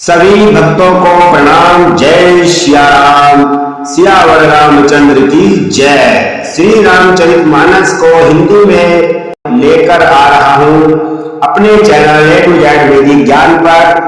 सभी भक्तों को प्रणाम। जय श्या राम। सियावर रामचंद्र की जय। श्री रामचरितमानस को हिंदी में लेकर आ रहा हूं अपने चैनल ए टू जेड वैदिक ज्ञान पर।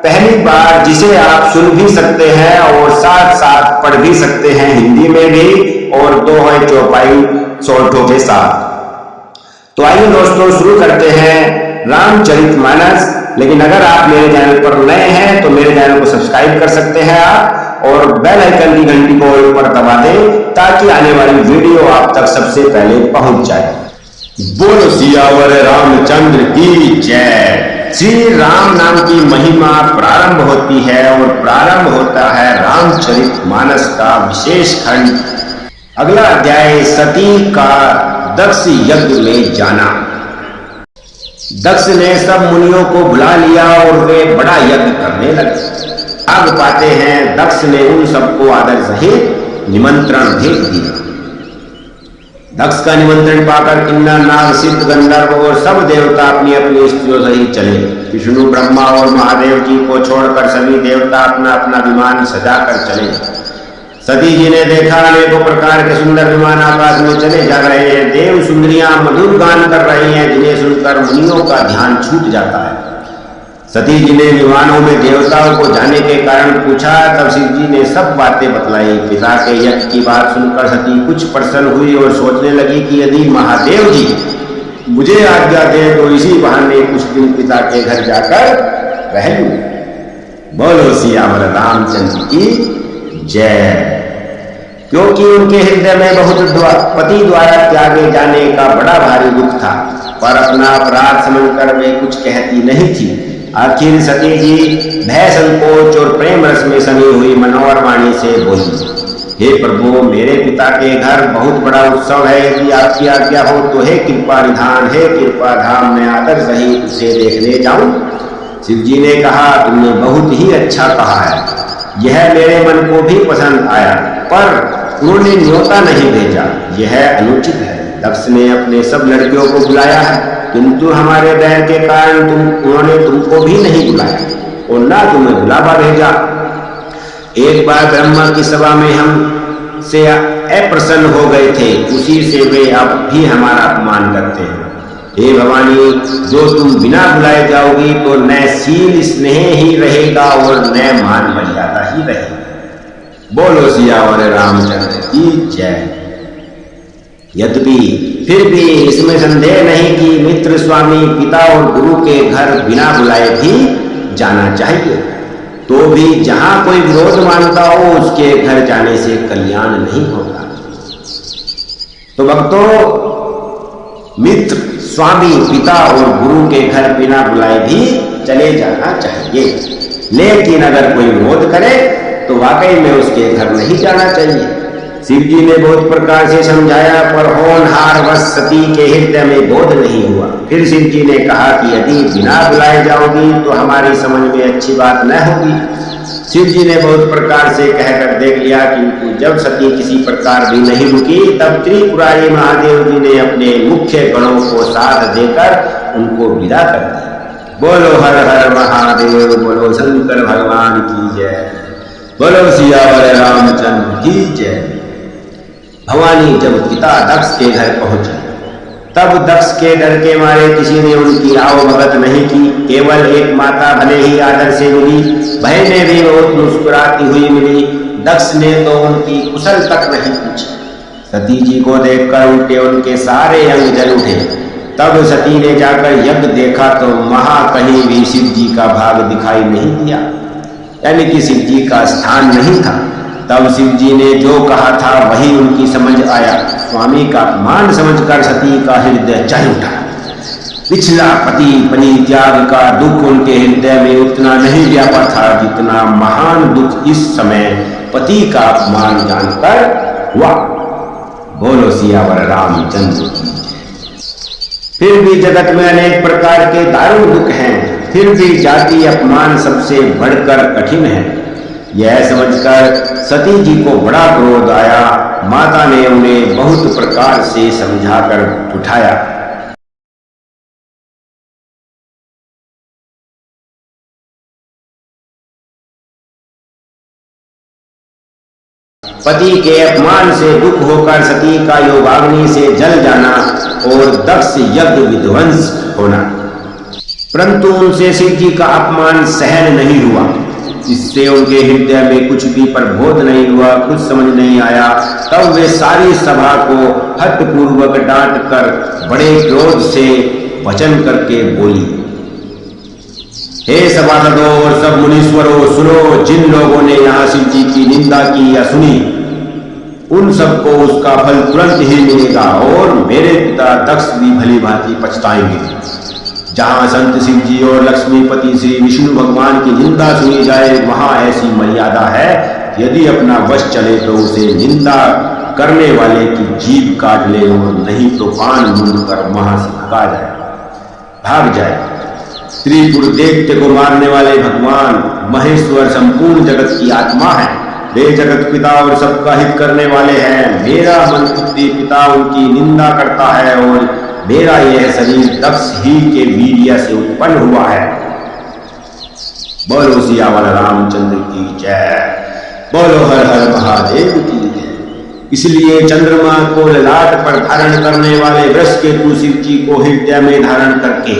पहली बार जिसे आप सुन भी सकते हैं और साथ साथ पढ़ भी सकते हैं हिंदी में भी, और दो है चौपाई शॉर्टों के साथ। तो आइए दोस्तों शुरू करते हैं रामचरितमानस। लेकिन अगर आप मेरे चैनल पर नए हैं तो मेरे चैनल को सब्सक्राइब कर सकते हैं आप, और बेल आइकन की घंटी को ऑल पर दबा दें ताकि आने वाली वीडियो आप तक सबसे पहले पहुंच जाए। बोलो सियावर रामचंद्र की जय। श्री राम नाम की महिमा प्रारंभ होती है और प्रारंभ होता है रामचरितमानस का विशेष खंड। अगला अध्याय सती का दक्ष यज्ञ में जाना। दक्ष ने सब मुनियों को बुला लिया और वे बड़ा यज्ञ करने लगे। भाग पाते हैं दक्ष ने उन सबको आदर सहित निमंत्रण भेज दिया। दक्ष का निमंत्रण पाकर किन्नर, नाग, सिद्ध, गंधर्व और सब देवता अपनी अपनी स्त्रियों सहित चले। विष्णु, ब्रह्मा और महादेव जी को छोड़कर सभी देवता अपना अपना विमान सजाकर चले। सती जी ने देखा अनेकों प्रकार के सुंदर विमान आकाश में चले जा रहे हैं। देव सुंदरियां मधुर गान कर रही हैं, जिन्हें सुनकर मुनियों का ध्यान छूट जाता है। सती जी ने विमानों में देवताओं को जाने के कारण पूछा। तब शिव जी ने सब बातें बतलाई। पिता के यज्ञ की बात सुनकर सती कुछ प्रसन्न हुई और सोचने लगी कि यदि महादेव जी मुझे आज्ञा दे तो इसी बहाने कुछ दिन पिता के घर जाकर रह लूं। बोलो सियावर रामचंद्र की जय। क्योंकि उनके हृदय में बहुत पति द्वारा त्यागे जाने का बड़ा भारी दुख था, पर अपना अपराध समझकर वे कुछ कहती नहीं थी। आखिर सती जी भय, संकोच और प्रेम रस में सनी हुई मनोहर वाणी से बोली, हे प्रभु, मेरे पिता के घर बहुत बड़ा उत्सव है। यदि आपकी आज्ञा हो तो हे कृपा निधान, हे कृपा धाम, मैं आदर सहित उसे देखने जाऊं। शिव जी ने कहा, तुमने बहुत ही अच्छा कहा है, यह मेरे मन को भी पसंद आया, पर उन्होंने न्योता नहीं भेजा, यह अनुचित है। दक्ष ने अपने सब लड़कियों को बुलाया है, किंतु हमारे बैर के कारण उन्होंने तुमको भी नहीं बुलाया और ना तुम्हें बुलावा भेजा। एक बार ब्रह्मा की सभा में हम से अप्रसन्न हो गए थे, उसी से वे अब भी हमारा अपमान करते हैं। हे भवानी, जो तुम बिना बुलाए जाओगी तो न शील स्नेह ही रहेगा और न मान मर्यादा ही रहेगी। बोलो सियावर रामचंद्र की जय। यद्यपि फिर भी इसमें संदेह नहीं कि मित्र, स्वामी, पिता और गुरु के घर बिना बुलाए भी जाना चाहिए। तो भी जहां कोई विरोध मानता हो उसके घर जाने से कल्याण नहीं होता। तो भक्तों, मित्र, स्वामी, पिता और गुरु के घर बिना बुलाए भी चले जाना चाहिए। लेकिन अगर कोई विरोध करे तो वाकई में उसके घर नहीं जाना चाहिए। शिव जी ने बहुत प्रकार से समझाया, पर होनहार वश सती के हृदय में बोध नहीं हुआ। फिर शिव जी ने कहा कि यदि बिना बुलाए जाओगी तो हमारी समझ में अच्छी बात न होगी। शिव जी ने बहुत प्रकार से कहकर देख लिया, किंतु जब सती किसी प्रकार भी नहीं रुकी, तब त्रिपुरारी महादेव जी ने अपने मुख्य गणों को साथ देकर उनको विदा कर दिया। बोलो हर हर महादेव, बोलो शंकर भगवान की जय, बोलो सियावर रामचंद्र की जय। भवानी जब पिता दक्ष के घर पहुंचे, तब दक्ष के डर के मारे किसी ने उनकी आवभगत नहीं की। केवल एक माता भले ही आदर से मिली, बहनें भी बहुत मुस्कुराती हुई मिली। दक्ष ने तो उनकी कुशल तक नहीं पूछी। सती जी को देखकर उल्टे उनके सारे अंग जल उठे। तब सती ने जाकर यज्ञ देखा तो वहां कहीं भी शिव जी का भाग दिखाई नहीं दिया, यानी कि शिव जी का स्थान नहीं था। तब शिव जी ने जो कहा था वही उनकी समझ आया। स्वामी का अपमान समझकर सती का हृदय चढ़ उठा। पिछला पति पत्नी त्याग का दुख उनके हृदय में उतना नहीं व्यापा था जितना महान दुख इस समय पति का अपमान जानकर हुआ। बोलो सियावर रामचंद्र की। फिर भी जगत में अनेक प्रकार के दारुण दुख हैं, फिर भी जाति अपमान सबसे बढ़कर कठिन है। यह समझकर सती जी को बड़ा क्रोध आया। माता ने उन्हें बहुत प्रकार से समझाकर उठाया। पति के अपमान से दुख होकर सती का योगाग्नि से जल जाना और दक्ष यज्ञ विध्वंस होना। परंतु उनसे शिव जी का अपमान सहन नहीं हुआ। इससे उनके हृदय में कुछ भी प्रबोध नहीं हुआ, कुछ समझ नहीं आया। तब वे सारी सभा को हठपूर्वक डांट कर बड़े क्रोध से वचन करके बोली, हे सभासदों और सब मुनीश्वरों, सुनो, जिन लोगों ने यहाँ शिव जी की निंदा की या सुनी, उन सबको उसका फल तुरंत ही मिलेगा और मेरे पिता दक्ष भी भली भांति पछताएंगे। जहां संत शिव जी और लक्ष्मीपति श्री विष्णु भगवान की निंदा सुनी जाए, वहां ऐसी मर्यादा है, यदि अपना वश चले तो उसे निंदा करने वाले की जीभ काट ले और नहीं तो पान मूंद कर वहां से भाग जाए। त्रिपुर दैत्य को मारने वाले भगवान महेश्वर संपूर्ण जगत की आत्मा है। वे जगत पिता और सबका हित करने वाले हैं। मेरा मन बुद्धि पिता उनकी निंदा करता है और मेरा यह शरीर दक्ष ही के वीर्य से उत्पन्न हुआ है। बोलो सियावर रामचंद्र की जय, बोलो हर हर महादेव की जय। इसलिए चंद्रमा को ललाट पर धारण करने वाले वृषकेतु शिव जी को हृदय में धारण करके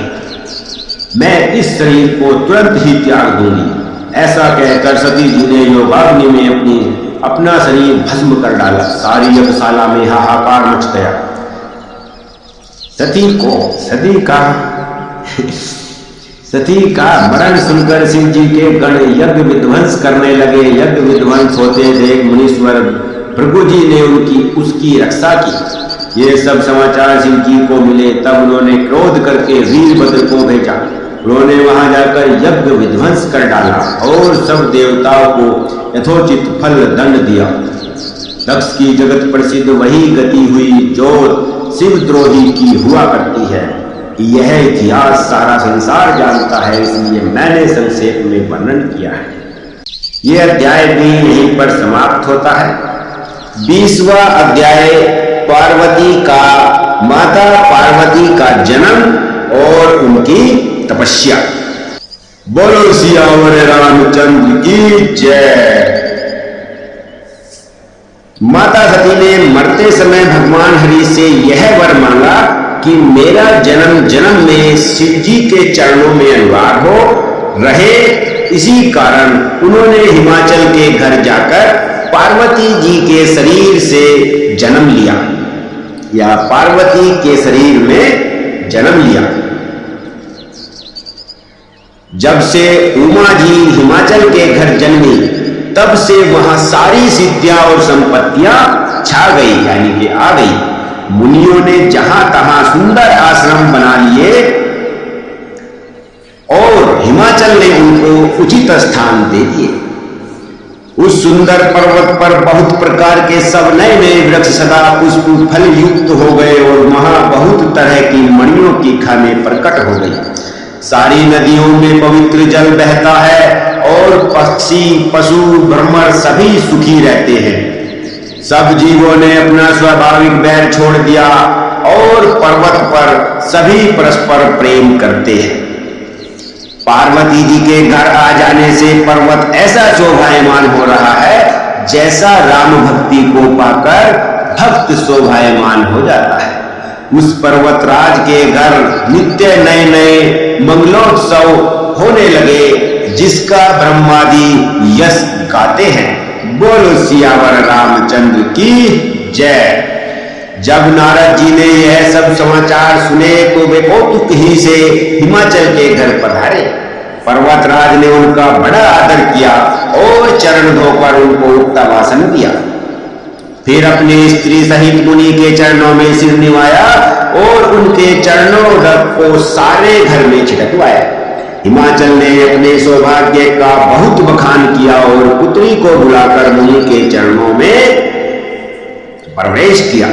मैं इस शरीर को तुरंत ही त्याग दूंगी, ऐसा कहकर सती जी ने योगाग्नि में अपना शरीर भस्म कर डाला। सारी यज्ञशाला में हाहाकार मच गया। सती का मरण सुनकर शिव जी के गण यज्ञ विध्वंस करने लगे। यज्ञ विध्वंस होते देख मुनीश्वर भृगु जी ने उसकी रक्षा की। ये सब समाचार शिव जी को मिले। तब उन्होंने क्रोध करके वीरभद्र को भेजा। उन्होंने वहां जाकर यज्ञ विध्वंस कर डाला और सब देवताओं को यथोचित फल दंड दिया। दक्ष की जगत प्रसिद्ध वही गति हुई जो शिवद्रोही की हुआ करती है। यह इतिहास सारा संसार जानता है, इसलिए मैंने संक्षेप में वर्णन किया है। यह अध्याय भी यहीं पर समाप्त होता है। 20वां अध्याय माता पार्वती का जन्म और उनकी तपस्या। बोलो सियावर रामचंद्र की जय। माता सती ने मरते समय भगवान हरि से यह वर मांगा कि मेरा जन्म जन्म में शिव जी के चरणों में अनुराग हो रहे। इसी कारण उन्होंने हिमाचल के घर जाकर पार्वती जी के शरीर से जन्म लिया या पार्वती के शरीर में जन्म लिया। जब से उमा जी हिमाचल के घर जन्मी, तब से वहां सारी सिद्धियां और संपत्तियां छा गई, यानी कि आ गई। मुनियों ने जहां तहां सुंदर आश्रम बना लिए और हिमाचल ने उनको उचित स्थान दे दिए। उस सुंदर पर्वत पर बहुत प्रकार के सब नए नए वृक्ष सदा पुष्प फल युक्त हो गए और वहां बहुत तरह की मणियों की खानें प्रकट हो गई। सारी नदियों में पवित्र जल बहता है और पक्षी पशु भ्रमर सभी सुखी रहते हैं। सब जीवों ने अपना स्वाभाविक बैर छोड़ दिया और पर्वत पर सभी परस्पर प्रेम करते हैं। पार्वती जी के घर आ जाने से पर्वत ऐसा शोभायमान हो रहा है जैसा राम भक्ति को पाकर भक्त शोभायमान हो जाता है। उस पर्वतराज के घर नित्य नए नए मंगलोत्सव होने लगे, जिसका ब्रह्मादि यश गाते हैं। बोलो सियावर रामचंद्र की जय। जब नारद जी ने यह सब समाचार सुने तो वे कौतुक ही से हिमाचल के घर पधारे। पर्वतराज ने उनका बड़ा आदर किया और चरण धोकर उनको उत्तम आसन दिया। फिर अपनी स्त्री सहित मुनि के चरणों में सिर निवाया और उनके चरणों को सारे घर में छिटकवाया। हिमाचल ने अपने सौभाग्य का बहुत बखान किया और पुत्री को बुलाकर मुनि के चरणों में प्रवेश किया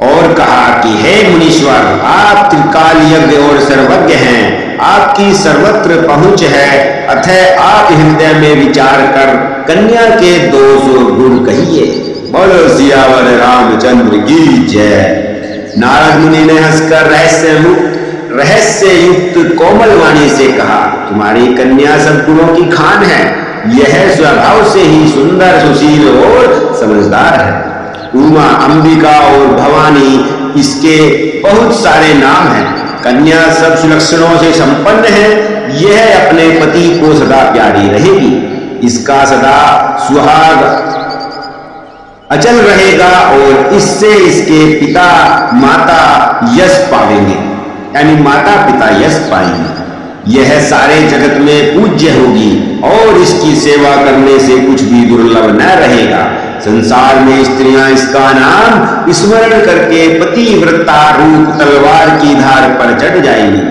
और कहा कि हे मुनीश्वर, आप त्रिकाल यज्ञ और सर्वज्ञ हैं, आपकी सर्वत्र पहुंच है, अतः आप हृदय में विचार कर कन्या के दोष और गुण कहिए। बोलो सियावर रामचंद्र की जय। नारद मुनि ने हंसकर रहस्य युक्त कोमल वाणी से कहा, तुम्हारी कन्या सब गुणों की खान है यह स्वभाव से ही सुंदर, सुशील और समझदार है। उमा, अंबिका और भवानी इसके बहुत सारे नाम हैं। कन्या सब सुलक्षणों से संपन्न है। यह अपने पति को सदा प्यारी रहेगी। इसका सदा सुहाग अचल रहेगा और इससे इसके पिता माता यश पावेंगे, यानी माता पिता यश पाएंगे। यह सारे जगत में पूज्य होगी और इसकी सेवा करने से कुछ भी दुर्लभ न रहेगा। संसार में स्त्रियां इसका नाम स्मरण करके पतिव्रता रूप तलवार की धार पर चढ़ जाएंगी।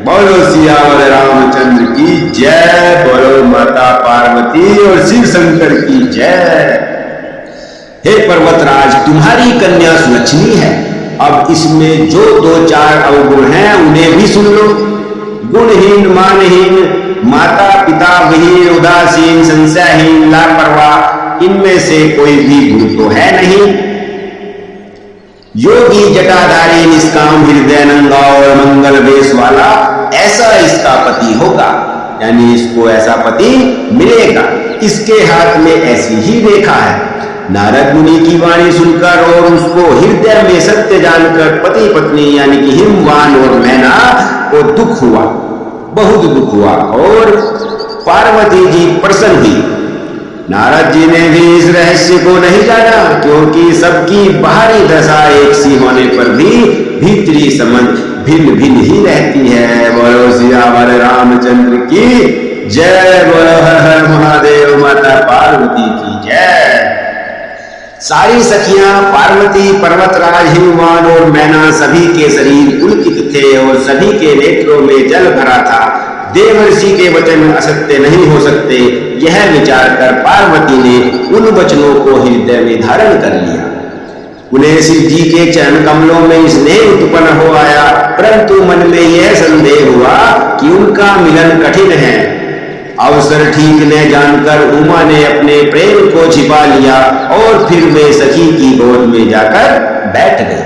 बोलो सियावर रामचंद्र की जय। बोलो माता पार्वती और शिव शंकर की जय। हे पर्वतराज, तुम्हारी कन्या सुलक्षणी है। अब इसमें जो 2-4 अवगुण हैं उन्हें भी सुन लो। गुणहीन, मानहीन, माता पिता विहीन, उदासीन, संशयहीन, लापरवाह, इनमें से कोई भी गुण तो है नहीं। योगी, जटाधारी, निष्काम, हृदय नंगा और मंगल वेश वाला, ऐसा इसका पति होगा, यानी इसको ऐसा पति मिलेगा। इसके हाथ में ऐसी ही रेखा है। नारद मुनि की वाणी सुनकर और उसको हृदय में सत्य जानकर पति पत्नी यानी कि हिमवान और मैना को दुख हुआ, बहुत दुख हुआ और पार्वती जी प्रसन्न हुई। नारद जी ने भी इस रहस्य को नहीं जाना, क्योंकि सबकी बाहरी दशा एक सी होने पर भी भीतरी समझ भिन्न भिन्न ही रहती है। बोलो सियावर रामचंद्र की जय। बोलो हर हर महादेव, माता पार्वती की जय। सारी सखियां पार्वती, पर्वतराज, हिमवान और मैना सभी के शरीर पुलकित थे और सभी के नेत्रों में जल भरा था। देवर्षि के वचन असत्य नहीं हो सकते, यह विचार कर पार्वती ने उन वचनों को हृदय में धारण कर लिया। उन्हें शिव जी के चरण कमलों में स्नेह उत्पन्न हो आया, परंतु मन में यह संदेह हुआ कि उनका मिलन कठिन है। अवसर ठीक न जानकर उमा ने अपने प्रेम को छिपा लिया और फिर वे सखी की गोद में जाकर बैठ गए।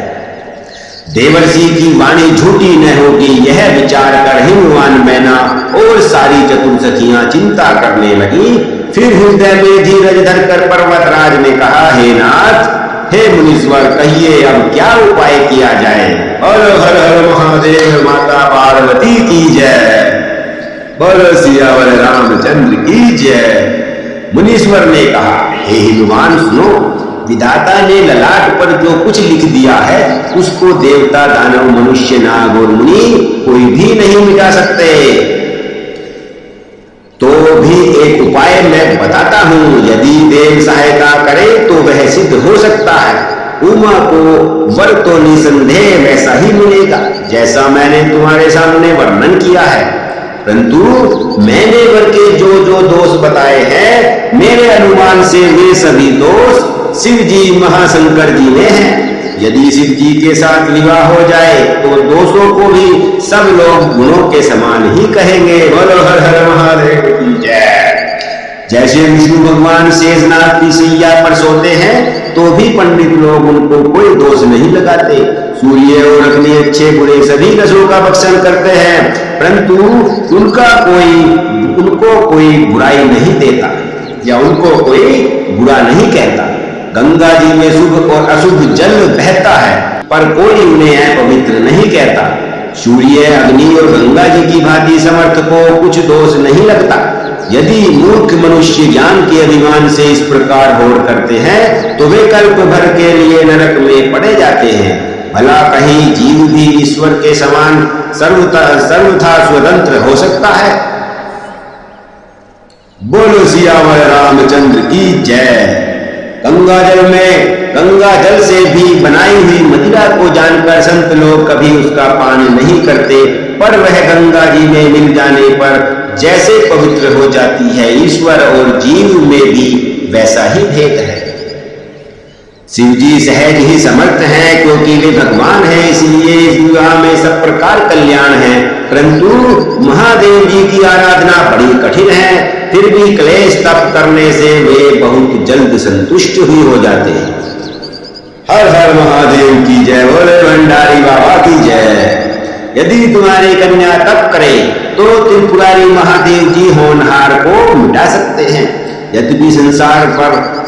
देवर्षि की वाणी झूठी न होगी, यह विचार कर हिमवान, मैना और सारी चतुर सखियां चिंता करने लगी। फिर हृदय में धीरज धरकर पर्वतराज ने कहा, हे नाथ, हे मुनीश्वर, कहिए अब क्या उपाय किया जाए। बोलो हर हर महादेव, माता पार्वती की जय। बोलो सियावर रामचंद्र की जय। मुनीश्वर ने कहा, हे हिमवान, सुनो, विधाता ने ललाट पर जो कुछ लिख दिया है उसको देवता, दानव, मनुष्य, नाग और मुनि कोई भी नहीं मिटा सकते। तो भी एक उपाय मैं बताता हूं, यदि देव सहायता करे तो वह सिद्ध हो सकता है। उमा को वर तो निसंदेह वैसा ही मिलेगा जैसा मैंने तुम्हारे सामने वर्णन किया है, परंतु मैंने वर के जो जो दोष बताए हैं, मेरे अनुमान से वे सभी दोष शिव जी, महाशंकर जी में हैं। यदि शिव जी के साथ विवाह हो जाए तो दोषों को भी सब लोग गुणों के समान ही कहेंगे। बोलो हर हर महादेव की जय। जैसे विष्णु भगवान शेषनाग की सैया पर सोते हैं तो भी पंडित लोग उनको कोई दोष नहीं लगाते। सूर्य और अग्नि अच्छे बुरे सभी रसों का भक्षण करते हैं, परंतु उनको कोई बुराई नहीं देता या उनको कोई बुरा नहीं कहता। गंगा जी में शुभ और अशुभ जल बहता है, पर कोई उन्हें अपवित्र नहीं कहता। सूर्य, अग्नि और गंगा जी की भांति समर्थ को कुछ दोष नहीं लगता। यदि मूर्ख मनुष्य ज्ञान के अभिमान से इस प्रकार होड़ करते हैं तो वे कल्प भर के लिए नरक में पड़े जाते हैं। भला कहीं जीव भी ईश्वर के समान सर्वथा स्वतंत्र हो सकता है। बोलो सियावर रामचंद्र की जय। गंगा जल से भी बनाई हुई मदिरा को जानकर संत लोग कभी उसका पान नहीं करते, पर वह गंगा जी में मिल जाने पर जैसे पवित्र हो जाती है, ईश्वर और जीव में भी वैसा ही भेद है। शिव जी सहज ही समर्थ हैं, क्योंकि वे भगवान हैं, इसलिए इस विवाह में सब प्रकार कल्याण है। परंतु महादेव जी की आराधना बड़ी कठिन है, फिर भी क्लेश तप करने से वे बहुत जल्द संतुष्ट ही हो जाते हैं। हर हर महादेव की जय। बोले भंडारी बाबा की जय। यदि तुम्हारी कन्या तप करे तो त्रिपुरारी महादेव जी होनहार को मिटा सकते हैं। यद्यपि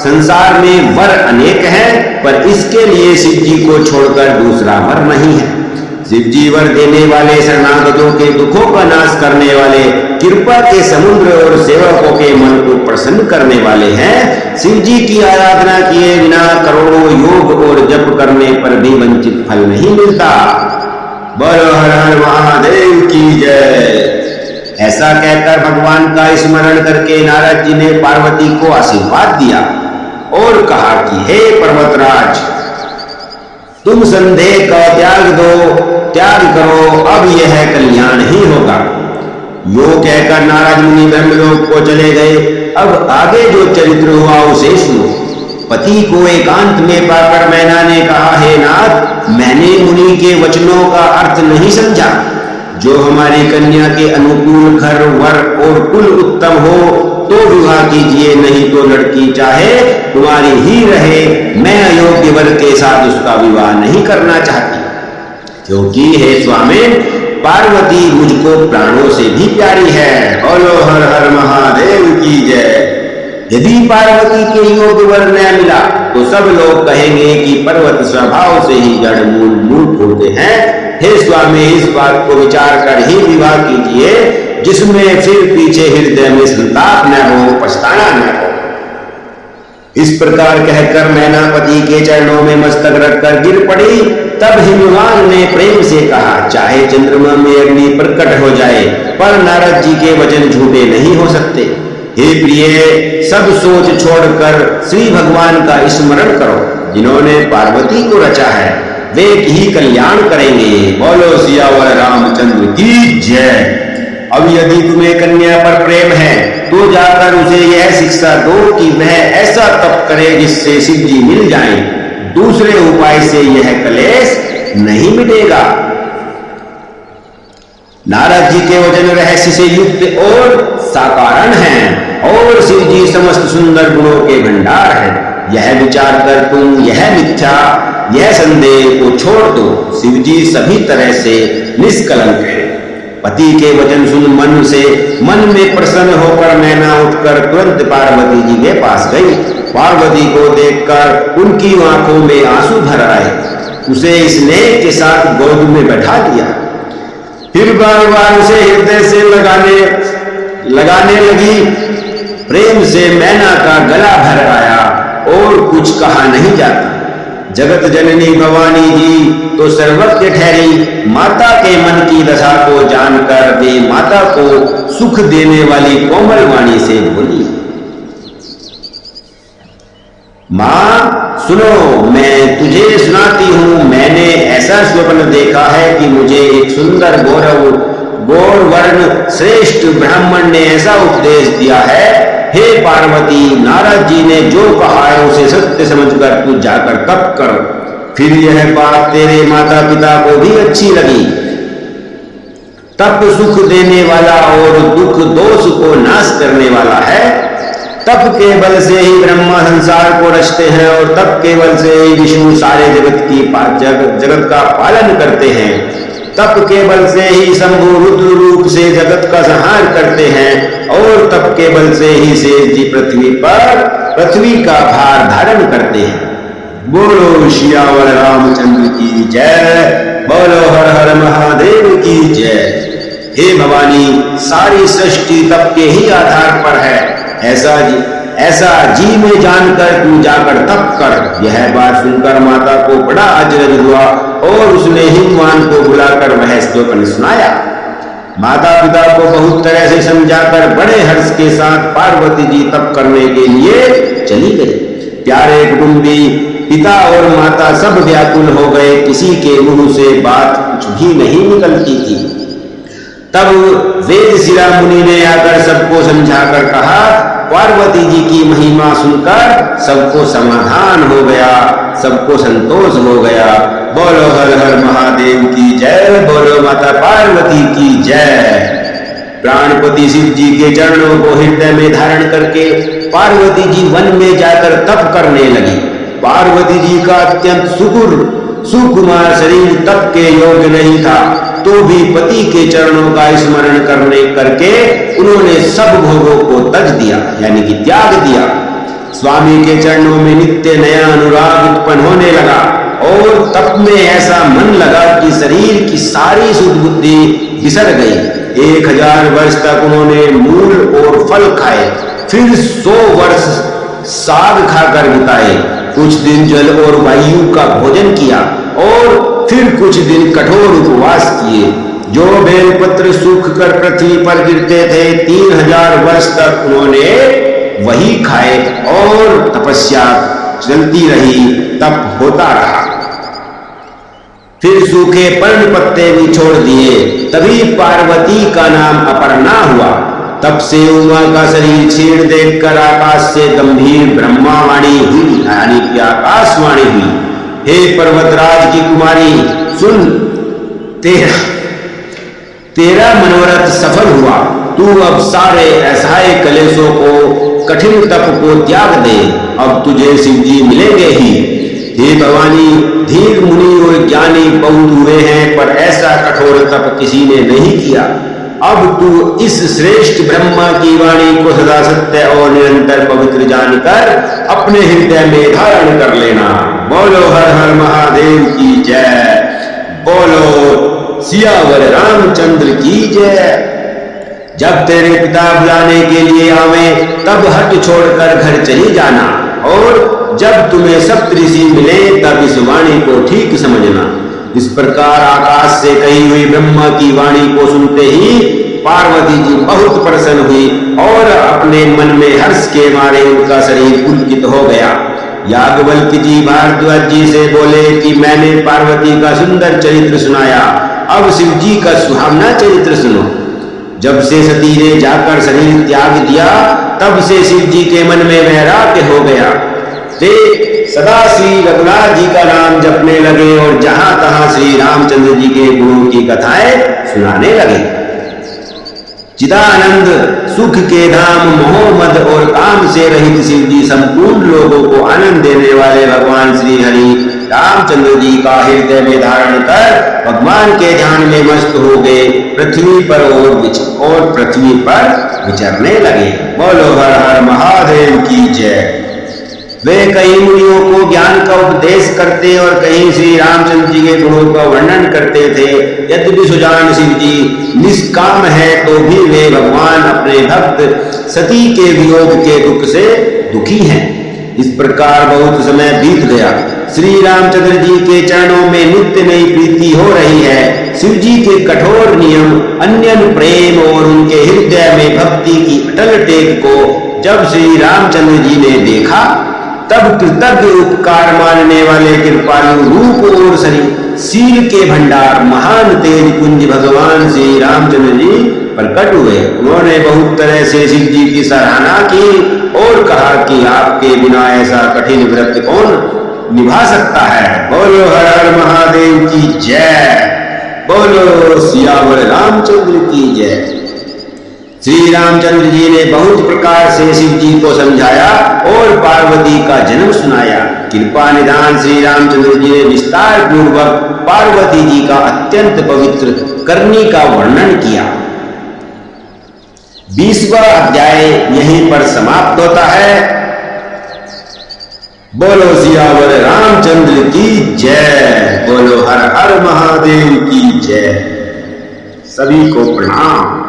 संसार में वर अनेक हैं, पर इसके लिए शिव जी को छोड़कर दूसरा वर नहीं है। शिव जी वर देने वाले, शरणागतों के दुखों का नाश करने वाले, कृपा के समुद्र और सेवकों के मन को प्रसन्न करने वाले हैं। शिव जी की आराधना किए बिना करोड़ों योग और जप करने पर भी वंचित फल नहीं मिलता। बोलो हर हर महादेव की जय। ऐसा कहकर भगवान का स्मरण करके नारद जी ने पार्वती को आशीर्वाद दिया और कहा कि हे पर्वतराज, तुम संदेह का त्याग करो, अब यह कल्याण ही होगा। यो कहकर नारद मुनि ब्रह्मलोक को चले गए। अब आगे जो चरित्र हुआ उसे सुनो। पति को एकांत में पाकर मैना ने कहा, हे नाथ, मैंने मुनि के वचनों का अर्थ नहीं समझा। जो हमारी कन्या के अनुकूल घर, वर और कुल उत्तम हो तो विवाह कीजिए, नहीं तो लड़की चाहे तुम्हारी ही रहे। मैं अयोग्य वर के साथ उसका विवाह नहीं करना चाहती, क्योंकि हे स्वामी, पार्वती मुझको प्राणों से भी प्यारी है। बोलो हर हर महादेव की जय। यदि पार्वती के योग्य वर न मिला तो सब लोग कहेंगे कि पर्वत स्वभाव से ही जड़ मूर्ख होते हैं। हे स्वामी, इस बात को विचार कर ही विवाह कीजिए, जिसमें फिर पीछे हृदय में संताप न हो, पछताना न हो। इस प्रकार कहकर मैना पति के चरणों में मस्तक रखकर गिर पड़ी। तब हिमवान ने प्रेम से कहा, चाहे चंद्रमा में अग्नि प्रकट हो जाए, पर नारद जी के वचन झूठे नहीं हो सकते। हे प्रिय, सब सोच छोड़कर श्री भगवान का स्मरण करो। जिन्होंने पार्वती को रचा है वे ही कल्याण करेंगे। बोलो सियावर रामचंद्र की जय। अब यदि तुम्हें कन्या पर प्रेम है तो जाकर उसे यह शिक्षा दो कि वह ऐसा तप करे जिससे शिव जी मिल जाएं। दूसरे उपाय से यह क्लेश नहीं मिटेगा। नारद जी के वचन रहस्य से युक्त और साकारण हैं, और शिव जी समस्त सुंदर गुणों के भंडार हैं। यह विचार कर तुम यह संदेह को छोड़ दो। शिव जी सभी तरह से निष्कलंक है। पति के वचन सुन मन में प्रसन्न होकर मैना उठकर तुरंत पार्वती जी के पास गई। पार्वती को देखकर उनकी आंखों में आंसू भर आए। उसे स्नेह के साथ गोद में बैठा लिया। फिर बार बार उसे हृदय से लगाने लगी। प्रेम से मैना का गला भर आया और कुछ कहा नहीं जाता। जगत जननी भवानी जी तो सर्वज्ञ ठहरी। माता के मन की दशा को जानकर वे माता को सुख देने वाली कोमल वाणी से बोली, मां सुनो, मैं तुझे सुनाती हूं। मैंने ऐसा स्वप्न देखा है कि मुझे एक सुंदर गौर वर्ण श्रेष्ठ ब्राह्मण ने ऐसा उपदेश दिया है। हे पार्वती, नारद जी ने जो कहा है उसे सत्य समझकर तू जाकर तप कर। फिर यह बात तेरे माता पिता को भी अच्छी लगी। तप सुख देने वाला और दुख दोष को नाश करने वाला है। तप के बल से ही ब्रह्मा संसार को रचते हैं, और तप के बल से ही विष्णु सारे जगत का पालन करते हैं। तप के बल से ही शंभु रुद्र रूप से जगत का संहार करते हैं, और तप के बल से ही शेष जी पृथ्वी का भार धारण करते हैं। बोलो सियावर रामचंद्र की जय। बोलो हर हर महादेव की जय। हे भवानी, सारी सृष्टि तप के ही आधार पर है। ऐसा जी में जानकर तू जाकर तप कर। यह बात सुनकर माता को बड़ा आश्चर्य हुआ और उसने हिमवान को बुलाकर वह स्वप्न सुनाया। माता पिता को बहुत तरह से समझाकर बड़े हर्ष के साथ पार्वती जी तप करने के लिए चली गई। प्यारे कुटुंबी, पिता और माता सब व्याकुल हो गए। किसी के मुंह से बात कुछ भी नहीं निकलती थी। तब वेद शिला मुनि ने आकर सबको समझाकर कहा, पार्वती जी की महिमा सुनकर सबको समाधान हो गया, सबको संतोष हो गया। बोलो हर हर महादेव की जय। बोलो माता पार्वती की जय। प्राणपति शिव जी के चरणों को हृदय में धारण करके पार्वती जी वन में जाकर तप करने लगी। पार्वती जी का अत्यंत सुकुमार शरीर तप के योग्य नहीं था। तो भी पति के चरणों का स्मरण करके उन्होंने सब भोगों को तज दिया, यानी कि त्याग दिया। स्वामी के चरणों में नित्य नया अनुराग उत्पन्न होने लगा और तप में ऐसा मन लगा कि शरीर की सारी सुध बुद्धि बिसर गई। 1000 वर्ष तक उन्होंने मूल और फल खाए, फिर 100 वर्ष साग खाकर बिताए, कुछ दिन जल और वायु का भोजन किया और फिर कुछ दिन कठोर उपवास किए। जो बेलपत्र सूख कर पृथ्वी पर गिरते थे 3000 वर्ष तक उन्होंने वही खाए और तपस्या चलती रही, तप होता रहा। फिर सूखे पर्ण पत्ते भी छोड़ दिए, तभी पार्वती का नाम अपर्णा हुआ। तब से उमा का शरीर क्षीण देखकर आकाश से गंभीर ब्रह्मावाणी हुई, यानी कि आकाशवाणी हुई। हे पर्वतराज की कुमारी, सुन, तेरा मनोरथ सफल हुआ। तू अब सारे असहाय कलेशों को, कठिन तप को त्याग दे, अब तुझे शिव जी मिलेंगे ही। हे भवानी, धीर मुनि और ज्ञानी बहुत हुए हैं, पर ऐसा कठोर तप किसी ने नहीं किया। अब तू इस श्रेष्ठ ब्रह्मा की वाणी को सदा सत्य और निरंतर पवित्र जानकर अपने हृदय में धारण कर लेना। बोलो हर हर महादेव की जय, बोलो सियावर रामचंद्र की जय। जब तेरे पिता बुलाने के लिए आवे तब हट छोड़कर घर चली जाना, और जब तुम्हें सप्तऋषि मिले तब इस वाणी को ठीक समझना। इस प्रकार आकाश से कही हुई ब्रह्मा की वाणी को सुनते ही पार्वती जी बहुत प्रसन्न हुई और अपने मन में हर्ष के मारे उनका शरीर पुलकित हो गया। याज्ञवल्क्य जी भारद्वाज जी से बोले कि मैंने पार्वती का सुंदर चरित्र सुनाया, अब शिव जी का सुहावना चरित्र सुनो। जब से सती ने जाकर शरीर त्याग दिया तब से शिव जी के मन में वैराग्य हो गया। वे सदा श्री रघुनाथ जी का नाम जपने लगे और जहां तहां श्री रामचंद्र जी के गुणों की कथाएं सुनाने लगे। चिदानंद सुख के धाम मोहम्मद और काम से रहित शिव जी संपूर्ण लोगों को आनंद देने वाले भगवान श्री हरि रामचंद्र जी का हृदय में धारण कर भगवान के ध्यान में मस्त हो गए, पृथ्वी पर और पृथ्वी पर विचरने लगे। बोलो हर हर महादेव की जय। वे कई मुनियों को ज्ञान का उपदेश करते और कहीं श्री रामचंद्र जी के गुणों का वर्णन करते थे। यद्यपि सुजान शिव जी निष्काम है तो भी वे भगवान अपने भक्त सती के वियोग के दुख से दुखी हैं। इस प्रकार बहुत समय बीत गया। श्री रामचंद्र जी के चरणों में नित्य नई प्रीति हो रही है। शिव जी के कठोर नियम, अन्यन प्रेम और उनके हृदय में भक्ति की अटल टेक को जब श्री रामचंद्र जी ने देखा तब कृतज्ञ उपकार मानने वाले कृपालु रूप और शील के भंडार महान तेज कुंज भगवान श्री रामचंद्र जी प्रकट हुए। उन्होंने बहुत तरह से शिव जी की सराहना की और कहा कि आपके बिना ऐसा कठिन व्रत कौन निभा सकता है। बोलो हर हर महादेव की जय, बोलो सियावर रामचंद्र की जय। श्री रामचंद्र जी ने बहुत प्रकार से शिव जी को समझाया और पार्वती का जन्म सुनाया। कृपा निधान श्री रामचंद्र जी ने विस्तार पूर्वक पार्वती जी का अत्यंत पवित्र करनी का वर्णन किया। 20वां अध्याय यहीं पर समाप्त होता है। बोलो सियावर रामचंद्र की जय, बोलो हर हर महादेव की जय। सभी को प्रणाम।